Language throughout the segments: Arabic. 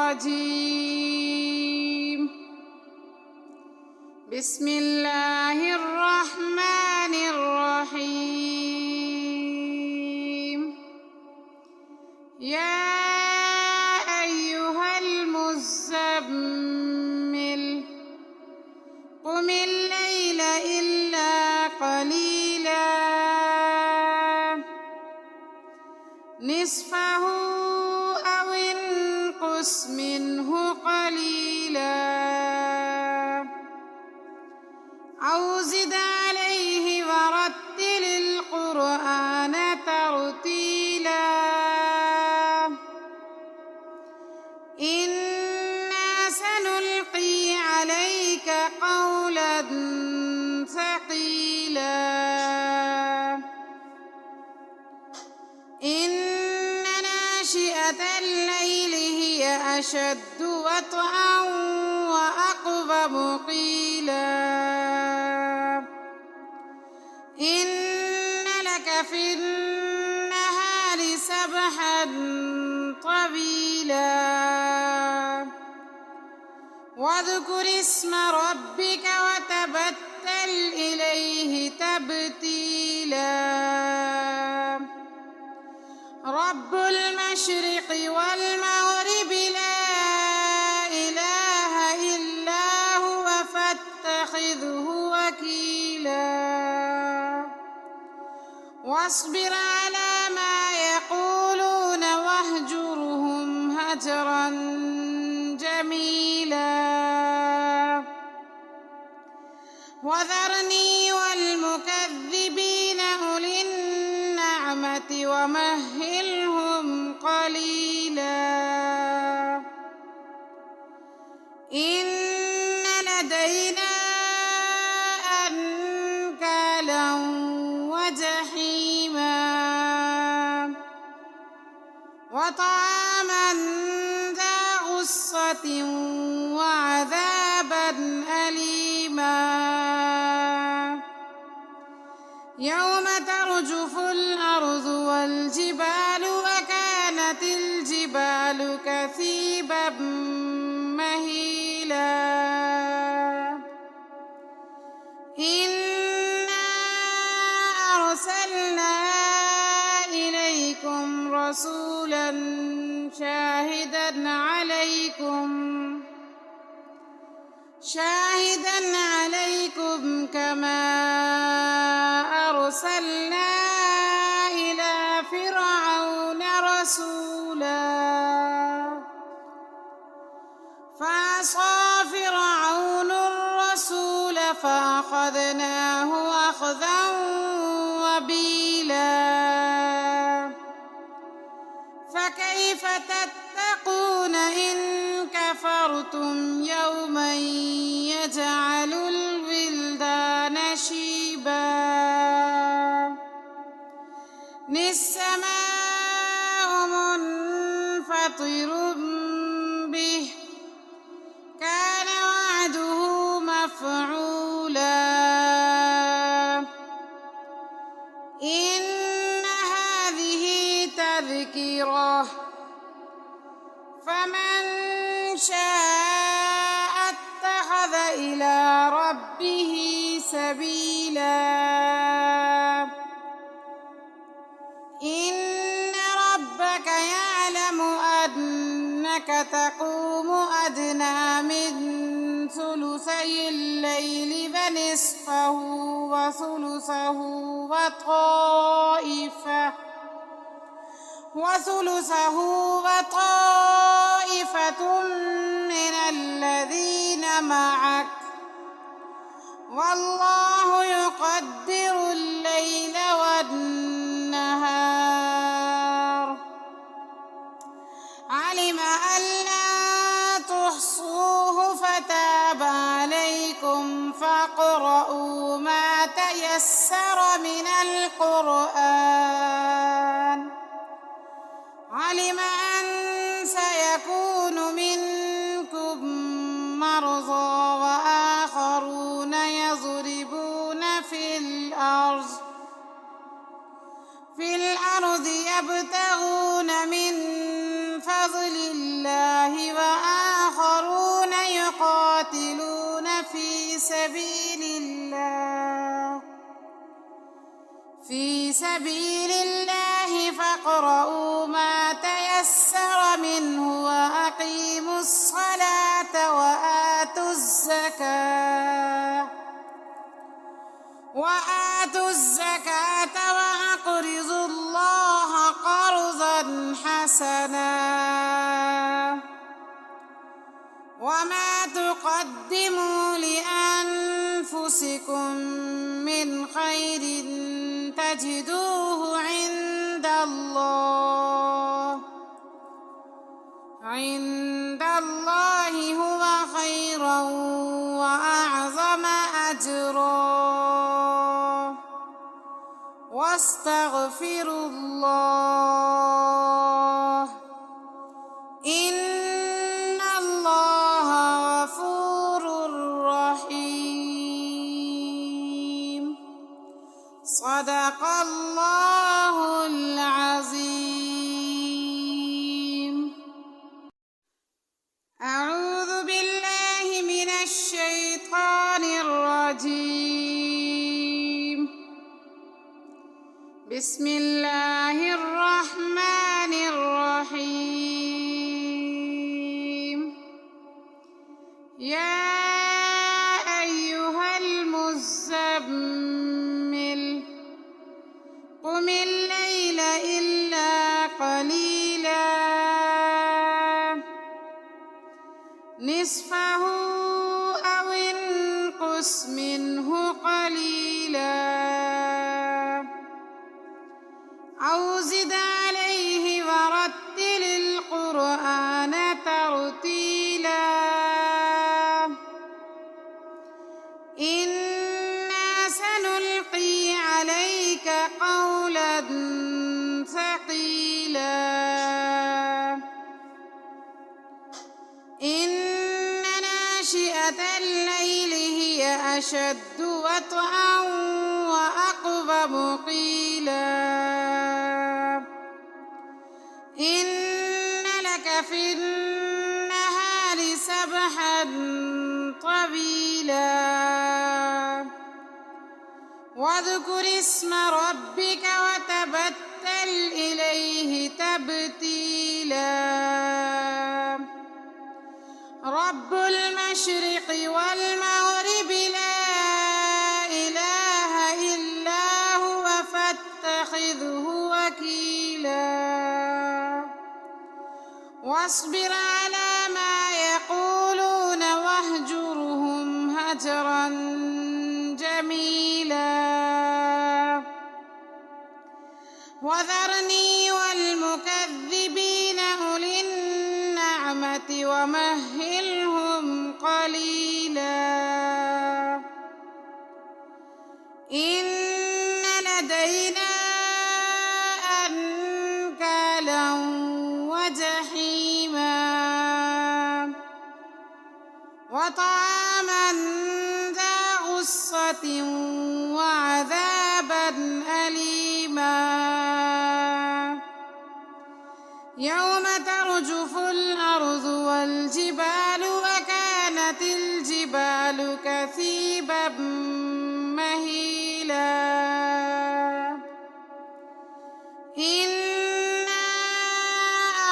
الرجيم. بسم الله الرحمن الرحيم. يا أيها المزمل قم الليل إلا قليلا نصفه أو انقص منه قليلا أو زد عليه ورتل القرآن ترتيلا إنا سنلقي عليك قولا ثقيلا إن ناشئة الليل هي أشد وطئا وأقوم قيلا إن لك في النهار سبحا طويلا واذكر اسم ربك وتبتل إليه تبتيلا رب المشرق والمغرب لا إله إلا هو فاتخذه وكيلا واصبر على ما يقولون واهجرهم هجرا جميلا وذرني والمكذبين أولي النعمة ومهلهم قليلا إن لدينا أنكالا وجحيما وطعاما ذا غصة وعذابا أليما يوم ترجف الأرض والجبال وكانت الجبال كثيبا مهيلا إنا أرسلنا إليكم رسولا شاهدا عليكم كما أرسلنا إلى فرعون رسولا فعصى فرعون الرسول فأخذناه أخذا وبيلا فكيف تتقون إن كفرتم يوما يجعل الولدان شيبا السماء منفطر به كان وعده مفعولا إن هذه تذكرة فمن شاء اتخذ إلى ربه سبيلا إن ربك يعلم أنك تقوم أدنى من ثلثي الليل ونصفه وطائفة من الذين معك والله يقدر الليل والنهار علم أن لا تحصوه فتاب عليكم فاقرؤوا ما تيسر من القرآن علم أن سيكون منكم مرضى وآخرون يضربون في الأرض يبتغون من فضل الله يقاتلون في سبيل الله فاقرؤوا ما تيسر منه وأقيموا الصلاة وآتوا الزكاة وأقرضوا الله قرضا حسنا وما تقدموا لأنفسكم من خير تجدوه عند الله هو خيرا وأعظم أجرا واستغفروا الله إن الله غفور رحيم. صدق الله العظيم. أعوذ بالله من الشيطان الرجيم. بسم الله الرحمن الرحيم. يا أيها المزمل قم الليل إلا قليلا نصفه أو انقص منه قليلا أو زد عليه ورتل القرآن ترتيلا إنا سنلقي عليك قولا ثقيلا إن ناشئة الليل هي أشد وطئا وأقوم قيلا إن لك في النهار سبحا طويلا واذكر اسم ربك وتبتل إليه تبتيلا رب المشرق والمغرب لا إله إلا هو فاتخذه وكيلا واصبر على ما يقولون واهجرهم هجرا جميلا وذرني والمكذبين أولي النعمة ومهلهم قليلا إن لدينا أنكالا وجحيما وطعاما ذا غصة وعذابا أليما يوم ترجف الأرض والجبال وكانت الجبال كثيبا مهيلا إنا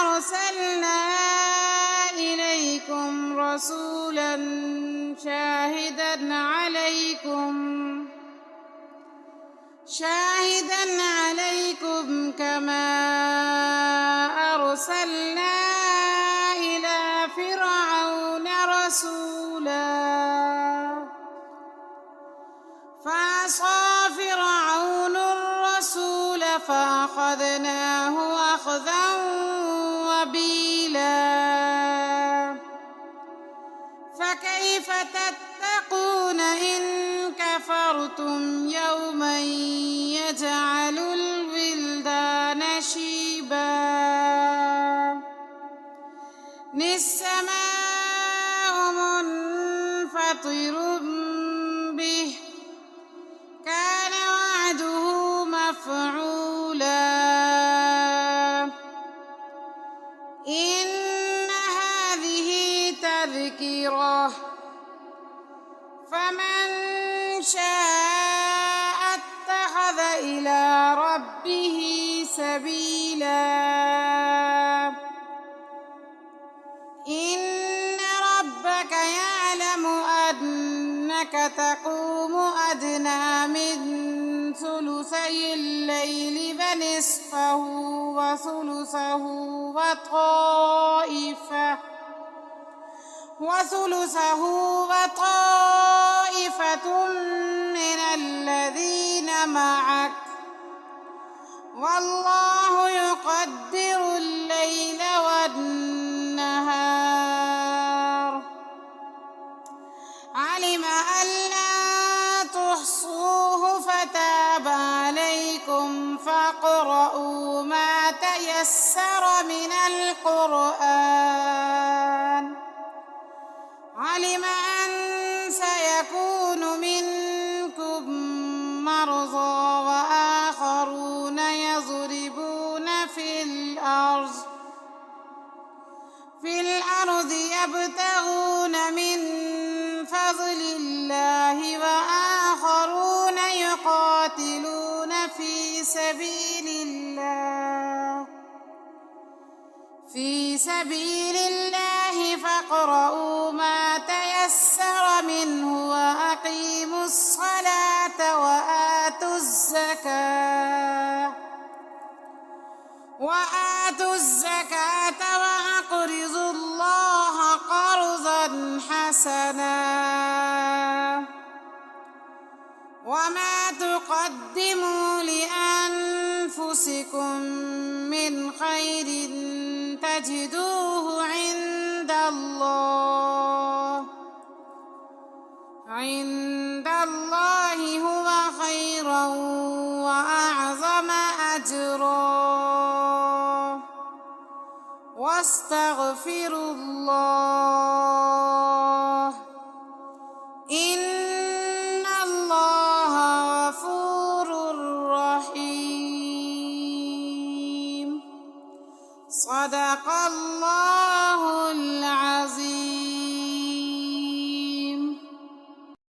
أرسلنا إليكم رسولا شاهدا عليكم كما أرسلنا إلى فرعون رسولا فعصى فرعون الرسول فأخذناه أخذا وبيلا فكيف تتقون إن كفرتم يوما يجعل الولدان شيبا السماء منفطر به كان وعده مفعولا إن هذه تذكرة سبيلا إن ربك يعلم أنك تقوم أدنى من ثلثي الليل فنصفه وثلثه وطائفة من الذين معك والله يقدر الليل والنهار علم أن لن تحصوه فتاب عليكم فاقرؤوا ما تيسر من القرآن علم أن سيكون منكم مرضى وآخرون يضربون في الأرض يبتغون من فضل الله وآخرون يقاتلون في سبيل الله فاقرؤوا ما تيسر منه وأقيموا الصلاة وآتوا الزكاة وأقرضوا الله قرضا حسنا وما تقدموا لأنفسكم من خير تجدوه عند الله هو خيرا وأعظم أجرا واستغفروا الله إن الله غفور رحيم صدق الله العظيم.